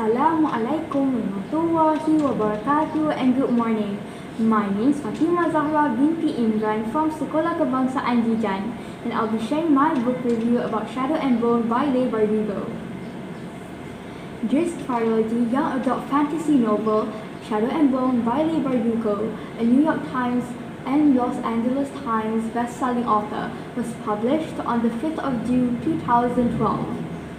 Assalamualaikum warahmatullahi wabarakatuh and good morning. My name is Fatima Zahra binti Imran from Sekolah Kebangsaan Jijan, and I'll be sharing my book review about Shadow and Bone by Leigh Bardugo. This trilogy young adult fantasy novel, Shadow and Bone by Leigh Bardugo, a New York Times and Los Angeles Times best-selling author, was published on the 5th of June 2012.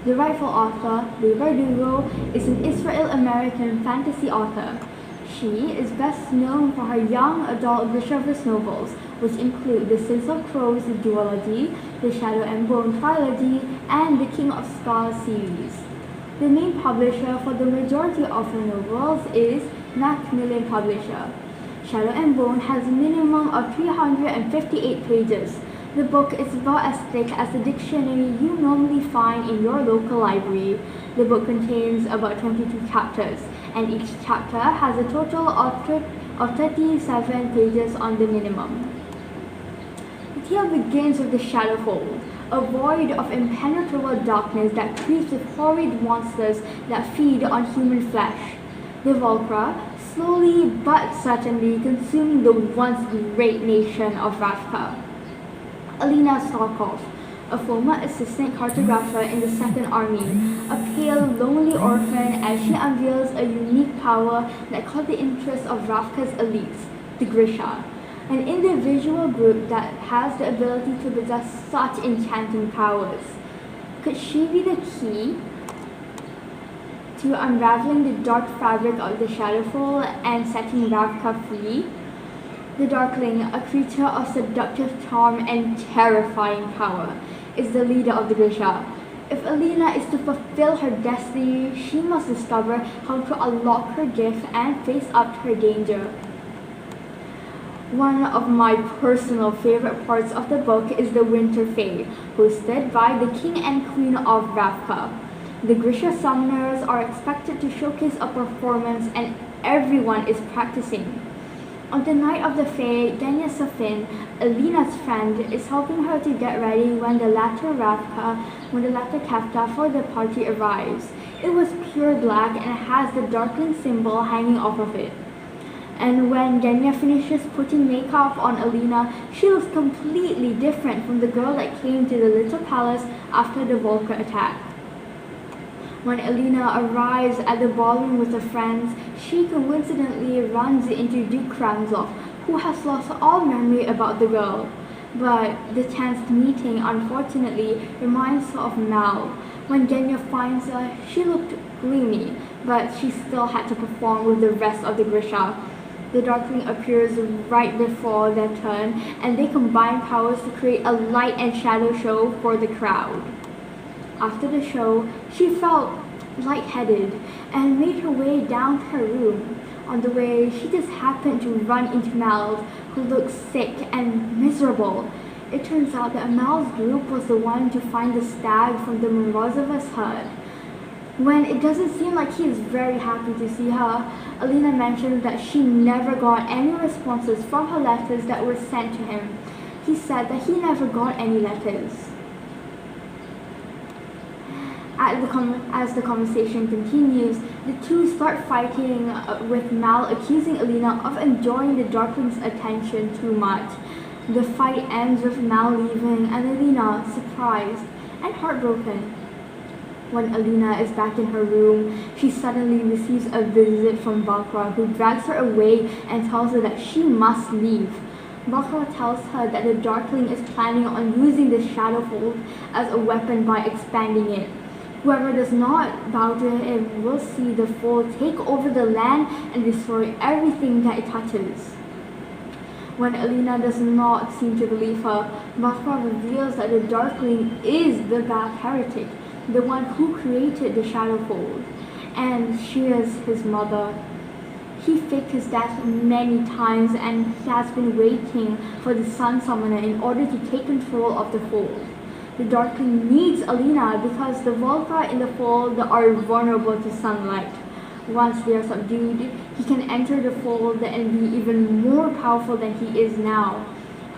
The rightful author, Leigh Bardugo, is an Israel-American fantasy author. She is best known for her young adult Grishaverse novels, which include the Sins of Crows duology, the Shadow and Bone trilogy, and the King of Scars series. The main publisher for the majority of her novels is Macmillan Publisher. Shadow and Bone has a minimum of 358 pages. The book is about as thick as the dictionary you normally find in your local library. The book contains about 22 chapters, and each chapter has a total of 37 pages on the minimum. The tale begins with the Shadowfold, a void of impenetrable darkness that creeps with horrid monsters that feed on human flesh. The Volcra, slowly but certainly consuming the once great nation of Ravka. Alina Starkov, a former assistant cartographer in the Second Army, a pale, lonely orphan as she unveils a unique power that caught the interest of Ravka's elites, the Grisha, an individual group that has the ability to possess such enchanting powers. Could she be the key to unraveling the dark fabric of the Shadowfold and setting Ravka free? The Darkling, a creature of seductive charm and terrifying power, is the leader of the Grisha. If Alina is to fulfill her destiny, she must discover how to unlock her gift and face up to her danger. One of my personal favorite parts of the book is the Winter Fae, hosted by the King and Queen of Ravka. The Grisha summoners are expected to showcase a performance and everyone is practicing. On the night of the fair, Genya Safin, Alina's friend, is helping her to get ready when the latter kafta for the party arrives. It was pure black and has the Darkling symbol hanging off of it. And when Genya finishes putting makeup on Alina, she looks completely different from the girl that came to the little palace after the Volca attack. When Alina arrives at the ballroom with her friends, she coincidentally runs into Duke Kramzov, who has lost all memory about the girl. But the chance meeting, unfortunately, reminds her of Mal. When Genya finds her, she looked gloomy, but she still had to perform with the rest of the Grisha. The Darkling appears right before their turn, and they combine powers to create a light and shadow show for the crowd. After the show, she felt lightheaded and made her way down to her room. On the way, she just happened to run into Mal, who looked sick and miserable. It turns out that Mal's group was the one to find the stag from the Morozovas herd. When it doesn't seem like he is very happy to see her, Alina mentioned that she never got any responses from her letters that were sent to him. He said that he never got any letters. As the conversation continues, the two start fighting, with Mal accusing Alina of enjoying the Darkling's attention too much. The fight ends with Mal leaving and Alina surprised and heartbroken. When Alina is back in her room, she suddenly receives a visit from Bakra, who drags her away and tells her that she must leave. Bakra tells her that the Darkling is planning on using the Shadowfold as a weapon by expanding it. Whoever does not bow to him will see the fold take over the land and destroy everything that it touches. When Alina does not seem to believe her, Bakra reveals that the Darkling is the bad heretic, the one who created the Shadowfold, and she is his mother. He faked his death many times and he has been waiting for the Sun Summoner in order to take control of the fold. The Darkling needs Alina because the Volca in the fold are vulnerable to sunlight. Once they are subdued, he can enter the fold and be even more powerful than he is now.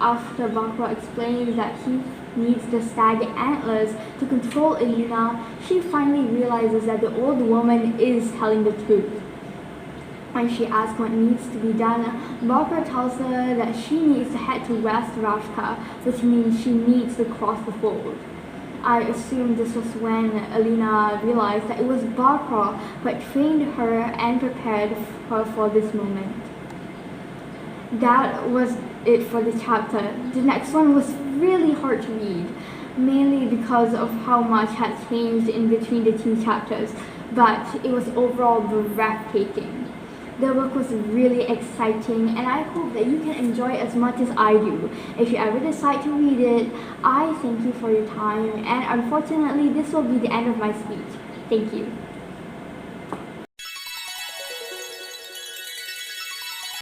After Bakra explains that he needs the stag antlers to control Elena, she finally realizes that the old woman is telling the truth. When she asks what needs to be done, Barbara tells her that she needs to head to West Rashka, which means she needs to cross the fold. I assume this was when Elena realized that it was Barbara who had trained her and prepared her for this moment. That was it for the chapter. The next one was really hard to read, mainly because of how much had changed in between the two chapters, but it was overall breathtaking. The book was really exciting, and I hope that you can enjoy it as much as I do. If you ever decide to read it, I thank you for your time, and unfortunately this will be the end of my speech. Thank you.